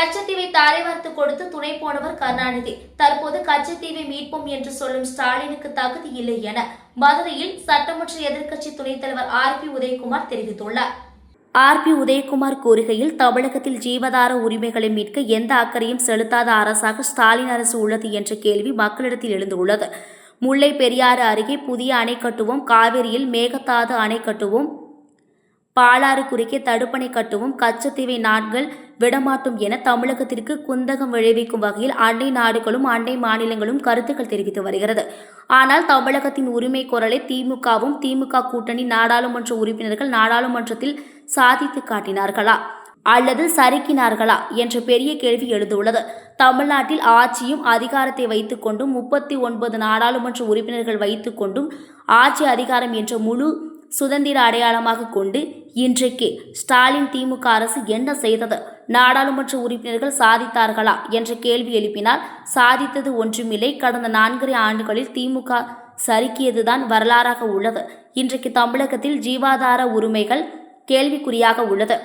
கச்சத்தீவை தாரை வார்த்து கொடுத்து துணை போனவர் கருணாநிதி. தற்போது கச்சத்தீவை மீட்போம் என்று சொல்லும் ஸ்டாலினுக்கு தகுதி இல்லை என மதுரையில் சட்டமன்ற எதிர்க்கட்சி துணைத் தலைவர் RP உதயகுமார் தெரிவித்துள்ளார். RP உதயகுமார் கூறுகையில், தமிழகத்தில் ஜீவாதார உரிமைகளை மீட்க எந்த அக்கறையும் செலுத்தாத அரசாக ஸ்டாலின் அரசு உள்ளது என்ற கேள்வி மக்களிடத்தில் எழுந்துள்ளது. முல்லை பெரியாறு அருகே புதிய அணை கட்டுவோம், காவிரியில் மேகதாது அணை கட்டுவோம், பாலாறு குறுக்கே தடுப்பணை கட்டுவோம், கச்சத்தீவை நாட்கள் விடமாட்டோம் என தமிழகத்திற்கு குந்தகம் விளைவிக்கும் வகையில் அண்டை நாடுகளும் அண்டை மாநிலங்களும் கருத்துக்கள் தெரிவித்து வருகிறது. ஆனால் தமிழகத்தின் உரிமை குரலை திமுகவும் திமுக கூட்டணி நாடாளுமன்ற உறுப்பினர்கள் நாடாளுமன்றத்தில் சாதித்து காட்டினார்களா அல்லது சறுக்கினார்களா என்ற பெரிய கேள்வி எழுந்துள்ளது. தமிழ்நாட்டில் ஆட்சியும் அதிகாரத்தை வைத்துக் கொண்டும் 39 நாடாளுமன்ற உறுப்பினர்கள் வைத்துக் கொண்டும் ஆட்சி அதிகாரம் என்ற முழு சுதந்திர அடையாளமாக கொண்டு இன்றைக்கு ஸ்டாலின் திமுக அரசு என்ன செய்தது? நாடாளுமன்ற உறுப்பினர்கள் சாதித்தார்களா என்ற கேள்வி எழுப்பினால் சாதித்தது ஒன்றுமில்லை. கடந்த 4.5 ஆண்டுகளில் திமுக சறுக்கியதுதான் வரலாறாக உள்ளது. இன்றைக்கு தமிழகத்தில் ஜீவாதார உரிமைகள் கேள்விக்குறியாக உள்ளது.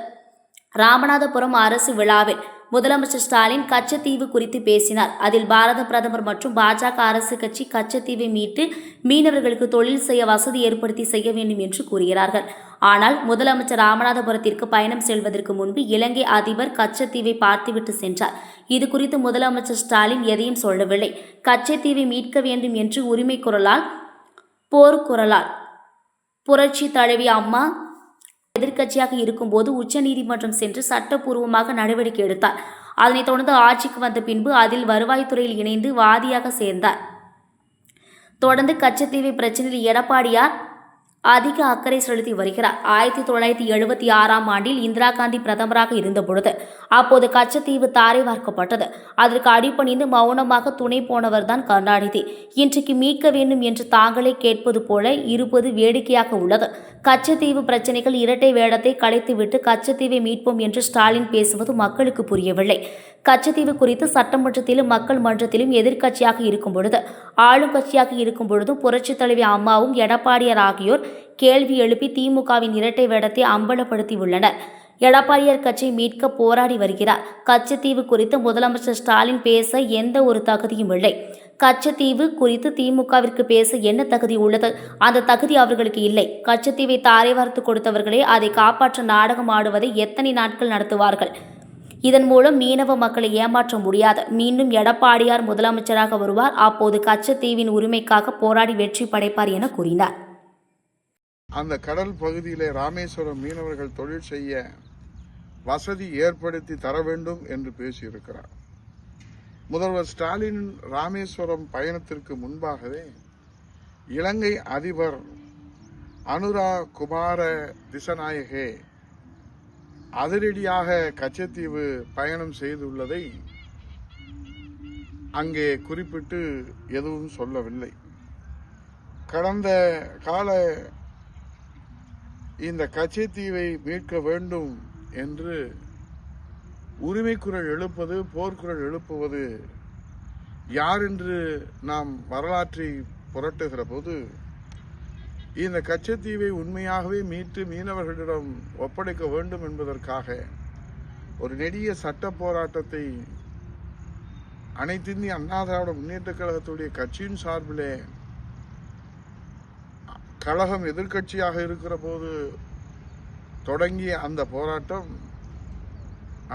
ராமநாதபுரம் அரசு விழாவில் முதலமைச்சர் ஸ்டாலின் கச்சத்தீவு குறித்து பேசினார். அதில் பாரத பிரதமர் மற்றும் பாஜக அரசு கட்சி கச்சத்தீவை மீட்டு மீனவர்களுக்கு தொழில் செய்ய வசதி ஏற்படுத்தி செய்ய வேண்டும் என்று கூறுகிறார்கள். ஆனால் முதலமைச்சர் ராமநாதபுரத்திற்கு பயணம் செல்வதற்கு முன்பு இலங்கை அதிபர் கச்சத்தீவை பார்த்துவிட்டு சென்றார். இது குறித்து முதலமைச்சர் ஸ்டாலின் எதையும் சொல்லவில்லை. கச்சத்தீவை மீட்க வேண்டும் என்று உரிமை குரலால் போர்க்குரலால் புரட்சி தலைவி அம்மா எதிர்க்கட்சியாக இருக்கும்போது உச்சநீதிமன்றம் சென்று சட்டப்பூர்வமாக நடவடிக்கை எடுத்தார். அதனைத் தொடர்ந்து ஆட்சிக்கு வந்த பின்பு அதில் வருவாய்த்துறையில் இணைந்து வாதியாக சேர்ந்தார். தொடர்ந்து கச்சத்தீவை பிரச்சனையில் எடப்பாடியார் அதிக அக்கறை செலுத்தி வருகிறார். 1976ஆம் ஆண்டில் இந்திரா காந்தி பிரதமராக இருந்தபொழுது அப்போது கச்சத்தீவு தாரை வார்க்கப்பட்டது. அதற்கு அடிபணிந்து மௌனமாக துணை போனவர்தான் கருணாநிதி. இன்றைக்கு மீட்க வேண்டும் என்று தாங்களே கேட்பது போல இருப்பது வேடிக்கையாக உள்ளது. கச்சத்தீவு பிரச்சனைகள் இரட்டை வேடத்தை கலைத்துவிட்டு கச்சத்தீவை மீட்போம் என்று ஸ்டாலின் பேசுவது மக்களுக்கு புரியவில்லை. கச்சத்தீவு குறித்து சட்டமன்றத்திலும் மக்கள் மன்றத்திலும் எதிர்க்கட்சியாக இருக்கும் பொழுது ஆளும் கட்சியாக இருக்கும் பொழுதும் புரட்சித் தலைவி அம்மாவும் எடப்பாடியார் ஆகியோர் கேள்வி எழுப்பி திமுகவின் இரட்டை வேடத்தை அம்பலப்படுத்தி உள்ளனர். எடப்பாடியார் கட்சி மீட்க போராடி வருகிறார். கச்சத்தீவு குறித்து முதலமைச்சர் ஸ்டாலின் பேச எந்த ஒரு தகுதியும் இல்லை. கச்சத்தீவு குறித்து திமுகவிற்கு பேச என்ன தகுதி உள்ளது? அந்த தகுதி அவர்களுக்கு இல்லை. கச்சத்தீவை தாரை வார்த்து கொடுத்தவர்களே அதை காப்பாற்ற நாடகம் ஆடுவதை எத்தனை நாட்கள் நடத்துவார்கள்? இதன் மூலம் மீனவ மக்களை ஏமாற்ற முடியாது. மீண்டும் எடப்பாடியார் முதலமைச்சராக வருவார். அப்போது கச்சத்தீவின் உரிமைக்காக போராடி வெற்றி படைப்பார் என கூறினார். அந்த கடல் பகுதியிலே ராமேஸ்வரம் மீனவர்கள் தொழில் செய்ய வசதி ஏற்படுத்தி தர வேண்டும் என்று பேசியிருக்கிறார். முதல்வர் ஸ்டாலின் ராமேஸ்வரம் பயணத்திற்கு முன்பாகவே இலங்கை அதிபர் அனுரா குமார திசநாயகே அதிரடியாக கச்சத்தீவு பயணம் செய்துள்ளதை அங்கே குறிப்பிட்டு எதுவும் சொல்லவில்லை. கடந்த கால இந்த கச்சத்தீவை மீட்க வேண்டும் என்று உரிமைக்குரல் எழுப்பது, போர்க்குரல் எழுப்புவது யார் என்று நாம் வரலாற்றை புரட்டுகிற போது இந்த கச்சத்தீவை உண்மையாகவே மீட்டு மீனவர்களிடம் ஒப்படைக்க வேண்டும் என்பதற்காக ஒரு நெடிய சட்ட போராட்டத்தை அனைத்து இந்திய அண்ணா திராவிட முன்னேற்ற கழகத்துடைய கட்சியின் சார்பிலே கழகம் எதிர்க்கட்சியாக இருக்கிற போது தொடங்கிய அந்த போராட்டம்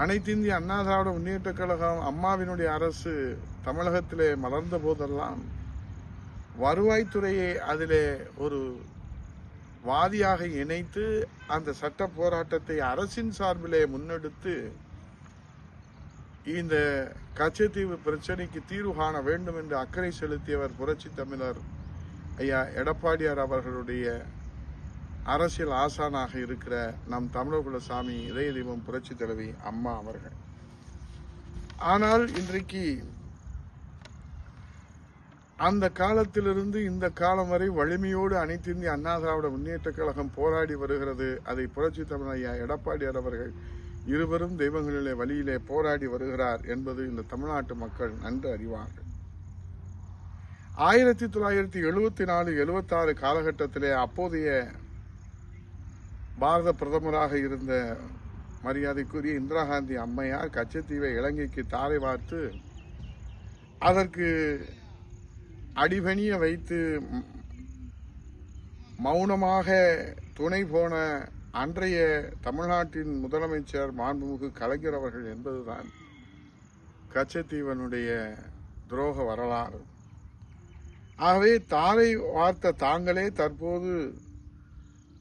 அனைத்து இந்திய அண்ணா திராவிட முன்னேற்ற கழகம் அம்மாவினுடைய அரசு தமிழகத்திலே மலர்ந்த போதெல்லாம் வருவாய்த்துறையை அதிலே ஒரு வாதியாக இணைத்து அந்த சட்ட போராட்டத்தை அரசின் சார்பிலே முன்னெடுத்து இந்த கச்சத்தீவு பிரச்சனைக்கு தீர்வு காண வேண்டும் என்று அக்கறை செலுத்தியவர் புரட்சி தமிழர் ஐயா எடப்பாடியார் அவர்களுடைய அரசியல் ஆசானாக இருக்கிற நம் தமிழகுல சாமி இதய தெய்வம் புரட்சி தலைவி அம்மா அவர்கள். ஆனால் இன்றைக்கு அந்த காலத்திலிருந்து இந்த காலம் வரை வலிமையோடு அனைத்து இந்திய அண்ணா திராவிட முன்னேற்ற கழகம் போராடி வருகிறது. அதை புரட்சி தமிழ் ஐயா எடப்பாடியார் அவர்கள் இருவரும் தெய்வங்களிலே வழியிலே போராடி வருகிறார் என்பது இந்த தமிழ்நாட்டு மக்கள் நன்கு அறிவார்கள். 1974-76 காலகட்டத்திலே அப்போதைய பாரத பிரதமராக இருந்த மரியாதைக்குரிய இந்திரா காந்தி அம்மையார் கச்சத்தீவை இலங்கைக்கு தாரை வார்த்து அதற்கு அடிபணிய வைத்து மௌனமாக துணை போன அன்றைய தமிழ்நாட்டின் முதலமைச்சர் மாண்புமிகு கலைஞர் அவர்கள் என்பதுதான் கச்சத்தீவனுடைய துரோக வரலாறு. ஆகவே தாரை வார்த்த தாங்களே தற்போது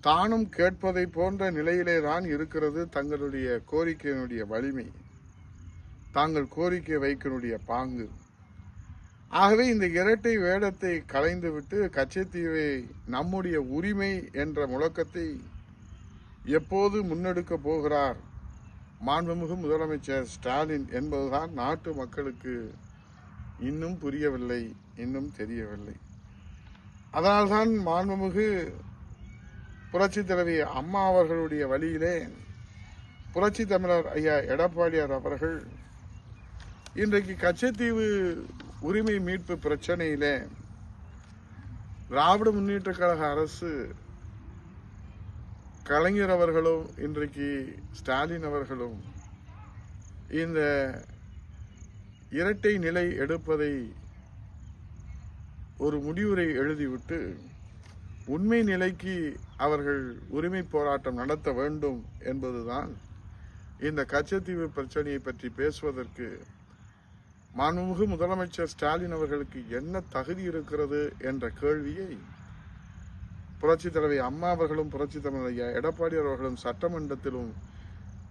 தானும் கேட்பதை போன்ற நிலையிலே தான் இருக்கிறது தங்களுடைய கோரிக்கையினுடைய வலிமை, தாங்கள் கோரிக்கை வைக்கனுடைய பாங்கு. ஆகவே இந்த இரட்டை வேடத்தை களைந்துவிட்டு கச்சத்தீவை நம்முடைய உரிமை என்ற முழக்கத்தை எப்போது முன்னெடுக்க போகிறார் மாண்புமிகு முதலமைச்சர் ஸ்டாலின் என்பதுதான் நாட்டு மக்களுக்கு இன்னும் புரியவில்லை, இன்னும் தெரியவில்லை. அதனால்தான் மாண்புமிகு புரட்சித் தலைவி அம்மா அவர்களுடைய வழியிலே புரட்சி தமிழர் ஐயா எடப்பாடியார் அவர்கள் இன்றைக்கு கச்சத்தீவு உரிமை மீட்பு பிரச்சனையிலே திராவிட முன்னேற்ற கழக அரசு, கலைஞர் அவர்களும் இன்றைக்கு ஸ்டாலின் அவர்களும் இந்த இரட்டை நிலை எடுப்பதை ஒரு முடிவுரை எழுதிவிட்டு உண்மை நிலைக்கு அவர்கள் உரிமை போராட்டம் நடத்த வேண்டும் என்பதுதான் இந்த கச்சத்தீவு பிரச்சனையை பற்றி பேசுவதற்கு மாண்புமிகு முதலமைச்சர் ஸ்டாலின் அவர்களுக்கு என்ன தகுதி இருக்கிறது என்ற கேள்வியை புரட்சித் தலைவி அம்மா அவர்களும் புரட்சி தமிழர் ஐயா எடப்பாடி அவர்களும் சட்டமன்றத்திலும்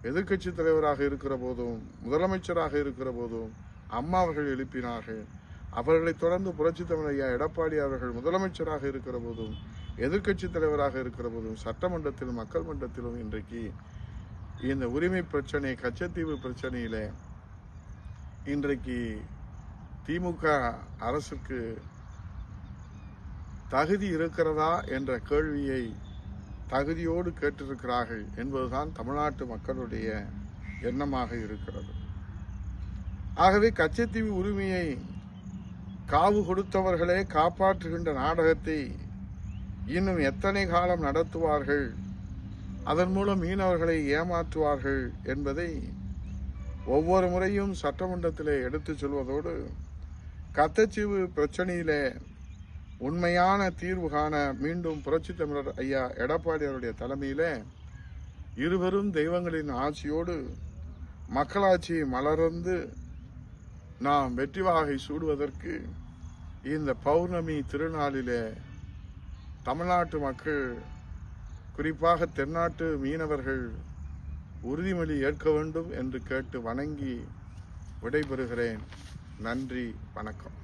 எதிர்க்கட்சித் தலைவராக இருக்கிற போதும் முதலமைச்சராக இருக்கிற போதும் அம்மா அவர்கள் எழுப்பினார்கள். அவர்களைத் தொடர்ந்து புரட்சி தமிழர் ஐயா எடப்பாடி அவர்கள் முதலமைச்சராக இருக்கிற போதும் எதிர்க்கட்சித் தலைவராக இருக்கிற போதும் சட்டமன்றத்திலும் மக்கள் மன்றத்திலும் இன்றைக்கு இந்த உரிமை பிரச்சனை கச்சத்தீவு பிரச்சனையில இன்றைக்கு திமுக அரசுக்கு தகுதி இருக்கிறதா என்ற கேள்வியை தகுதியோடு கேட்டிருக்கிறார்கள் என்பதுதான் தமிழ்நாட்டு மக்களுடைய எண்ணமாக இருக்கிறது. ஆகவே கச்சத்தீவு உரிமையை காவு கொடுத்தவர்களே காப்பாற்றுகின்ற நாடகத்தை இன்னும் எத்தனை காலம் நடத்துவார்கள், அதன் மூலம் மீனவர்களை ஏமாற்றுவார்கள் என்பதை ஒவ்வொரு முறையும் சட்டமன்றத்திலே எடுத்துச் சொல்வதோடு கச்சத்தீவு பிரச்சனையிலே உண்மையான தீர்வு காண மீண்டும் புரட்சி தமிழர் ஐயா எடப்பாடி அவருடைய தலைமையிலே இருவரும் தெய்வங்களின் ஆட்சியோடு மக்களாட்சியை மலர்ந்து நாம் வெற்றி வாகை சூடுவதற்கு இந்த பௌர்ணமி திருநாளிலே தமிழ்நாட்டு மக்கள், குறிப்பாக தென்னாட்டு மீனவர்கள் உறுதிமொழி ஏற்க வேண்டும் என்று கேட்டு வணங்கி விடைபெறுகிறேன். நன்றி, வணக்கம்.